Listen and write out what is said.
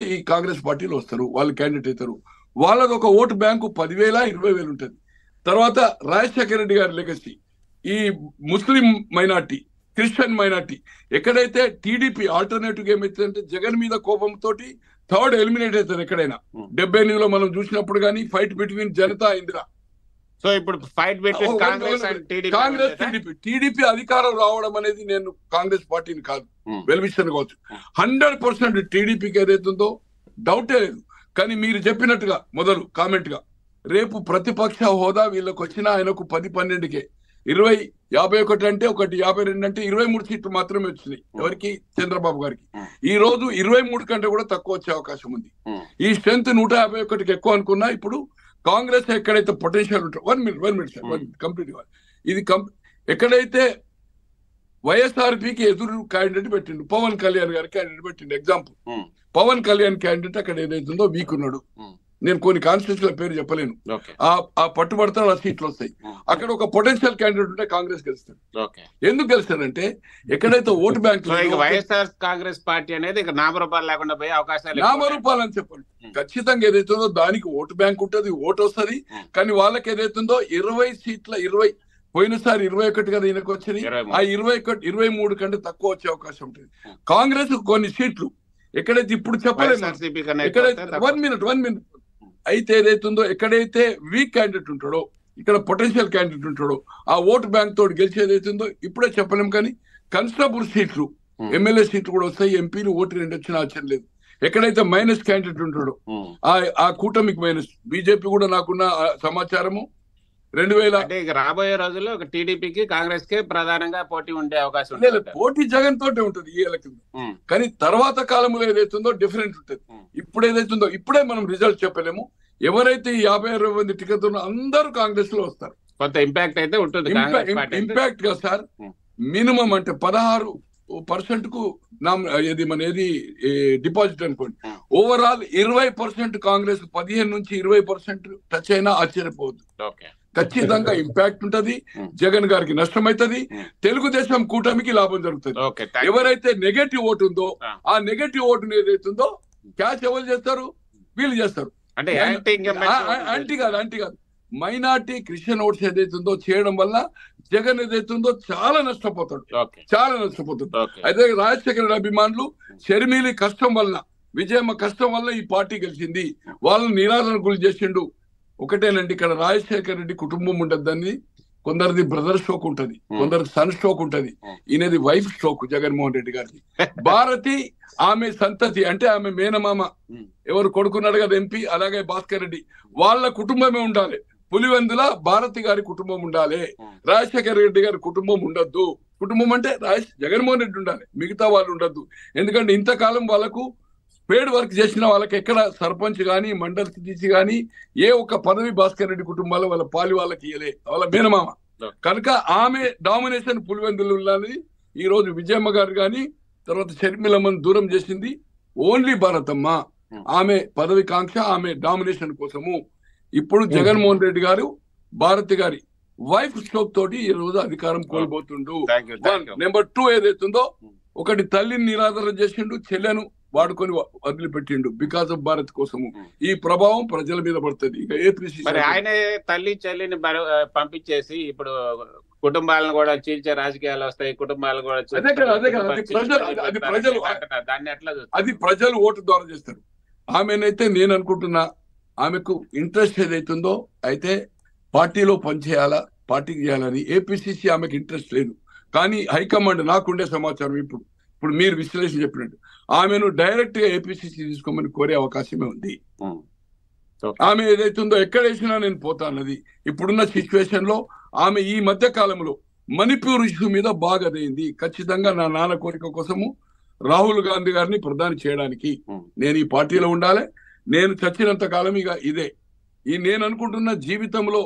ఈ కాంగ్రెస్ పార్టీలో వస్తారు, వాళ్ళు క్యాండిడేట్ అవుతారు. వాళ్ళది ఒక ఓటు బ్యాంకు 10,000 20,000 ఉంటుంది. తర్వాత రాజశేఖర రెడ్డి గారి లెగసీ, ఈ ముస్లిం మైనార్టీ, క్రిస్టియన్ మైనార్టీ, ఎక్కడైతే టీడీపీ ఆల్టర్నేటివ్ ఏమైతుందంటే జగన్ మీద కోపంతో థర్డ్ ఎలిమినేట్ అవుతారు ఎక్కడైనా. 78లో మనం చూసినప్పుడు కానీ fight between Janata Indira. So ఇప్పుడు fight between Congress and TDP అధికారం రావడం అనేది, నేను కాంగ్రెస్ పార్టీని కాదు వెల్విషన్ కావచ్చు, 100% టీడీపీకి ఏదైతుందో డౌటే లేదు. కానీ మీరు చెప్పినట్టుగా మొదలు కామెంట్ గా, రేపు ప్రతిపక్ష హోదా వీళ్ళకి వచ్చినా ఆయనకు 10-12కే, 20-51 అంటే 1-52 అంటే 23 సీట్లు మాత్రమే వచ్చినాయి ఎవరికి, చంద్రబాబు గారికి. ఈ రోజు 23 కంటే కూడా తక్కువ వచ్చే అవకాశం ఉంది. ఈ స్ట్రెంత్ 151కి ఎక్కువ అనుకున్నా, ఇప్పుడు కాంగ్రెస్ ఎక్కడైతే పొటెన్షియల్ ఉంటుందో, 1 మినిట్ సార్, కంప్లీట్ గా ఇది ఎక్కడైతే వైఎస్ఆర్పీకి ఎదురు క్యాండిడేట్ పెట్టిండు, పవన్ కళ్యాణ్ గారి క్యాండిడేట్ పెట్టిండు. ఎగ్జాంపుల్, పవన్ కళ్యాణ్ క్యాండిడేట్ అక్కడ ఏదైతుందో వీక్ ఉన్నాడు. నేను కొన్ని కాన్స్టిట్యూన్సీల పేరు చెప్పలేను, ఆ పట్టుబడతాడు, ఆ సీట్లు వస్తాయి. అక్కడ ఒక పొటెన్షియల్ క్యాండిడేట్ ఉంటే కాంగ్రెస్ గెలుస్తాడు. ఎందుకు గెలుస్తాడంటే ఎక్కడైతే vote bank YSR Congress party అనేది నామరూపాలు లేకుండా పోయే అవకాశాలు, నామరూపాలు అని చెప్పండి, ఖచ్చితంగా ఏదైతుందో దానికి ఓటు బ్యాంక్ ఉంటుంది, ఓటు వస్తుంది. కానీ వాళ్ళకి ఏదైతుందో 20 సీట్ల 20, పోయినసారి 21 కదా ఈయనకు వచ్చినాయి, ఆ 23 కంటే తక్కువ వచ్చే అవకాశం ఉంటుంది. కాంగ్రెస్ కొన్ని సీట్లు ఎక్కడైతే ఇప్పుడు చెప్పలేము, ఎక్కడైతే 1 మినిట్ అయితే ఏదైతుందో ఎక్కడైతే వీక్ క్యాండిడేట్ ఉంటాడో, ఇక్కడ పొటెన్షియల్ క్యాండిడేట్ ఉంటాడో, ఆ ఓటు బ్యాంక్ తోటి గెలిచేదైతుందో ఇప్పుడే చెప్పలేము. కానీ కన్స్టబుల్ సీట్లు, ఎమ్మెల్యే సీట్లు కూడా వస్తాయి, ఎంపీలు ఓటు 2 వచ్చినా ఆశ్చర్యం లేదు. ఎక్కడైతే మైనస్ క్యాండిడేట్ ఉంటాడో ఆ కూటమికి మైనస్, బీజేపీ కూడా నాకున్న సమాచారము 2000 రాబోయే రోజుల్లో టీడీపీకి కాంగ్రెస్ కే ప్రధానంగా పోటీ ఉండే అవకాశం లేదు. పోటీ జగన్ తోటే ఉంటుంది ఈ ఎలక్షన్. కానీ తర్వాత కాలంలో ఏదైతుందో డిఫరెంట్ ఉంటుంది. ఇప్పుడు ఏదైతుందో ఇప్పుడే మనం రిజల్ట్ చెప్పలేము. ఎవరైతే 56 మంది టికెట్ ఉన్న అందరూ కాంగ్రెస్ లో వస్తారు. కొంత ఇంపాక్ట్ అయితే ఉంటుంది. ఇంపాక్ట్ గా సార్ మినిమం అంటే 16% కు డిపాజిట్ అనుకోండి. ఓవరాల్ 20% కాంగ్రెస్, 15 నుంచి 20% టచ్ అయినా ఆశ్చర్యపోవద్దు. ఖచ్చితంగా ఇంపాక్ట్ ఉంటది. జగన్ గారికి నష్టం అవుతుంది, తెలుగుదేశం కూటమికి లాభం జరుగుతుంది. ఎవరైతే నెగటివ్ ఓటు ఉందో ఆ నెగటివ్ ఓటు ఏదైతుందో క్యాచ్ ఎవరు చేస్తారు, వీళ్ళు చేస్తారు. యాంటీ కాదు, మైనార్టీ క్రిస్టియన్ ఓట్స్ ఏదైతుందో చేయడం వల్ల జగన్ ఏదైతుందో చాలా నష్టపోతాడు. అయితే రాజశేఖర అభిమానులు షర్మిలి కష్టం వల్ల, విజయమ్మ కష్టం వల్ల ఈ పార్టీ గెలిచింది, వాళ్ళని నిరాదరణ గురి చేసిండు. ఒకటేనండి, ఇక్కడ రాజశేఖర రెడ్డి కుటుంబం ఉండద్దని, కొందరిది బ్రదర్ స్ట్రోక్ ఉంటది, కొందరికి సన్ స్ట్రోక్ ఉంటది, ఈయనది వైఫ్ స్ట్రోక్ జగన్మోహన్ రెడ్డి గారికి. భారతి ఆమె సంతతి అంటే ఆమె మేనమామ ఎవరు కొడుకున్నాడు కదా ఎంపీ, అలాగే భాస్కర్ రెడ్డి వాళ్ళ కుటుంబమే ఉండాలి. పులివెందుల భారతి గారి కుటుంబం ఉండాలి, రాజశేఖర రెడ్డి గారి కుటుంబం ఉండద్దు. కుటుంబం అంటే జగన్మోహన్ రెడ్డి ఉండాలి, మిగతా వాళ్ళు ఉండద్దు. ఎందుకంటే ఇంతకాలం వాళ్ళకు పేడ్ వర్క్ చేసిన వాళ్ళకి ఎక్కడ సర్పంచ్ గాని మండల్ తీసి గాని ఏ ఒక్క పదవి భాస్కర్ రెడ్డి కుటుంబాలు వాళ్ళ పాలి వాళ్ళకి ఇయ్యలే, వాళ్ళ మేనమామ. కనుక ఆమె డామినేషన్ పులివెందులు ఉన్నది. ఈ రోజు విజయమ్మ గారు గాని తర్వాత షర్మిలమ్మను దూరం చేసింది ఓన్లీ భారతమ్మ. ఆమె పదవి కాంక్ష, ఆమె డామినేషన్ కోసము. ఇప్పుడు జగన్మోహన్ రెడ్డి గారు భారతి గారి వైఫ్ స్ట్రోక్ తోటి ఈ రోజు అధికారం కోల్పోతుండు. నెంబర్ 2 ఏదైతుందో, ఒకటి తల్లిని నిరాదరణ చేసిండు, చెల్లెను వాడుకొని వదిలిపెట్టిండు బికాస్ ఆఫ్ భారత్ కోసము. ఈ ప్రభావం ప్రజల మీద పడుతుంది. ఇక ఏపీసీ ఆయన తల్లి చెల్లిని పంపించేసి ఇప్పుడు కుటుంబాలను కూడా చీల్చే రాజకీయాలు వస్తాయి, కుటుంబాలు కూడా అది ప్రజలు ఓటు ద్వారా చేస్తారు. ఆమెనైతే నేను అనుకుంటున్నా, ఆమెకు ఇంట్రెస్ట్ ఏదైతుందో అయితే పార్టీలో పనిచేయాలా, పార్టీకి చేయాలని. ఏపీసీసీ ఆమెకు ఇంట్రెస్ట్ లేదు. కానీ హైకమాండ్, నాకుండే సమాచారం ఇప్పుడు మీరు విశ్లేషణ చెప్పినట్టు, ఆమెను డైరెక్ట్ గా ఏపీసీసీ తీసుకోమని కోరే అవకాశమే ఉంది. ఆమె ఏదైతుందో ఎక్కడ వేసినా నేను పోతా అన్నది. ఇప్పుడున్న సిచ్యువేషన్ లో ఆమె ఈ మధ్య కాలంలో మణిపూర్ ఇష్యూ మీద బాగా అదైంది. ఖచ్చితంగా నా నాన్న కోరిక కోసము రాహుల్ గాంధీ గారిని ప్రధాని చేయడానికి నేను ఈ పార్టీలో ఉండాలి, నేను చచ్చినంత కాలం ఇక ఇదే. నేను అనుకుంటున్న జీవితంలో